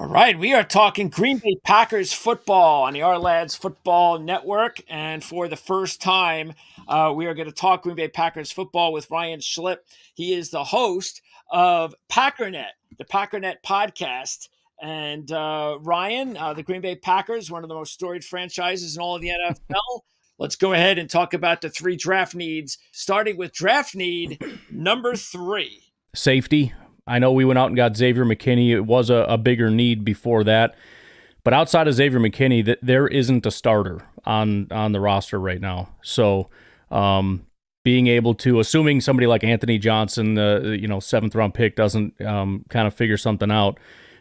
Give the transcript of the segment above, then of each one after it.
right, we are talking Green Bay Packers football on the Ourlads Football Network, and for the first time, we are going to talk Green Bay Packers football with Ryan Schlipp. He is the host of Packernet, the Packernet podcast. And Ryan, the Green Bay Packers, one of the most storied franchises in all of the NFL. Let's go ahead and talk about the three draft needs, starting with draft need number 3. Safety. I know we went out and got Xavier McKinney. It was a bigger need before that. But outside of Xavier McKinney, there isn't a starter on the roster right now. So being able to, assuming somebody like Anthony Johnson, the 7th-round pick, doesn't kind of figure something out,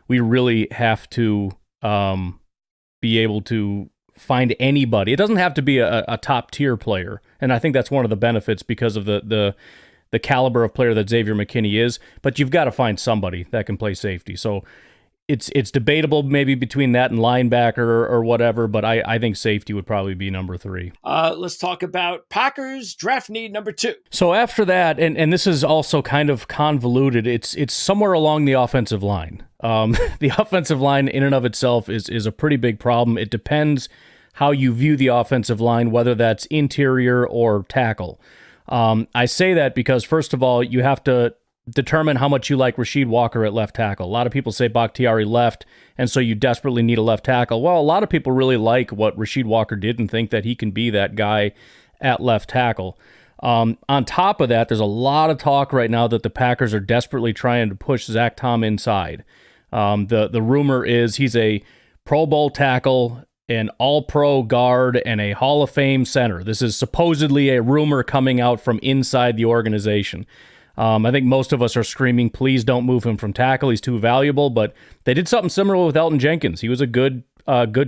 we really have to be able to find anybody. It doesn't have to be a top-tier player. And I think that's one of the benefits because of the caliber of player that Xavier McKinney is, but you've got to find somebody that can play safety. So it's debatable maybe between that and linebacker or whatever, but I think safety would probably be number 3. Let's talk about Packers draft need number 2. So after that, and this is also kind of convoluted, it's somewhere along the offensive line. The offensive line in and of itself is a pretty big problem. It depends how you view the offensive line, whether that's interior or tackle. I say that because, first of all, you have to determine how much you like Rasheed Walker at left tackle. A lot of people say Bakhtiari left, and so you desperately need a left tackle. Well, a lot of people really like what Rasheed Walker did and think that he can be that guy at left tackle. On top of that, there's a lot of talk right now that the Packers are desperately trying to push Zach Tom inside. The rumor is he's a Pro Bowl tackle, an all-pro guard, and a Hall of Fame center. This is supposedly a rumor coming out from inside the organization. I think most of us are screaming, please don't move him from tackle. He's too valuable, but they did something similar with Elton Jenkins. He was a good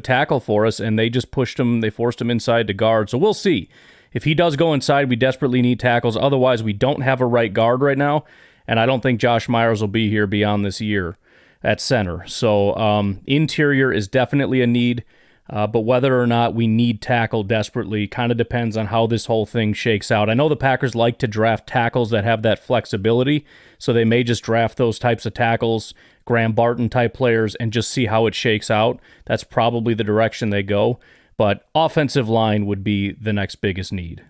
tackle for us, and they just pushed him. They forced him inside to guard. So we'll see. If he does go inside, we desperately need tackles. Otherwise, we don't have a right guard right now, and I don't think Josh Myers will be here beyond this year at center. So interior is definitely a need. But whether or not we need tackle desperately kind of depends on how this whole thing shakes out. I know the Packers like to draft tackles that have that flexibility, so they may just draft those types of tackles, Graham Barton type players, and just see how it shakes out. That's probably the direction they go. But offensive line would be the next biggest need.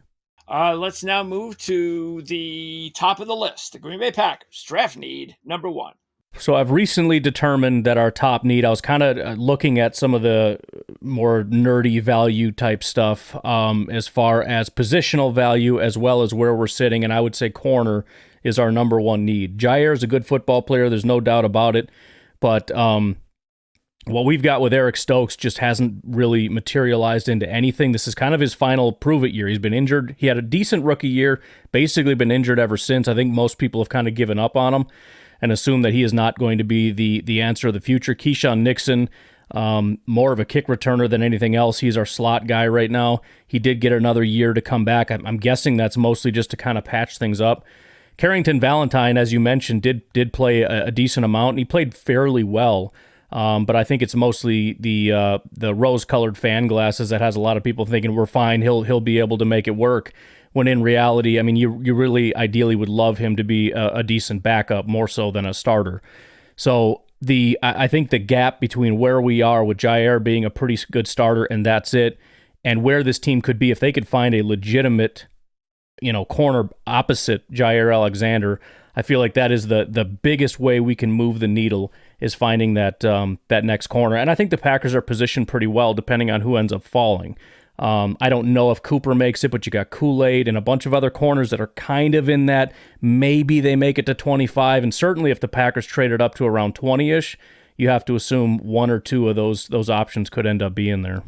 Let's now move to the top of the list, the Green Bay Packers draft need number 1. So I've recently determined that our top need, I was kind of looking at some of the more nerdy value type stuff as far as positional value as well as where we're sitting, and I would say corner is our number 1 need. Jair is a good football player, there's no doubt about it, but what we've got with Eric Stokes just hasn't really materialized into anything. This is kind of his final prove-it year. He's been injured. He had a decent rookie year, basically been injured ever since. I think most people have kind of given up on him and assume that he is not going to be the answer of the future. Keyshawn Nixon, more of a kick returner than anything else. He's our slot guy right now. He did get another year to come back. I'm guessing that's mostly just to kind of patch things up. Carrington Valentine, as you mentioned, did play a decent amount, and he played fairly well. But I think it's mostly the rose-colored fan glasses that has a lot of people thinking we're fine. He'll be able to make it work. When in reality, I mean, you really ideally would love him to be a decent backup more so than a starter. So I think the gap between where we are with Jair being a pretty good starter and that's it, and where this team could be if they could find a legitimate, corner opposite Jair Alexander, I feel like that is the biggest way we can move the needle is finding that next corner. And I think the Packers are positioned pretty well depending on who ends up falling. I don't know if Cooper makes it, but you got Kool-Aid and a bunch of other corners that are kind of in that. Maybe they make it to 25, and certainly if the Packers traded up to around 20-ish, you have to assume 1 or 2 of those options could end up being there.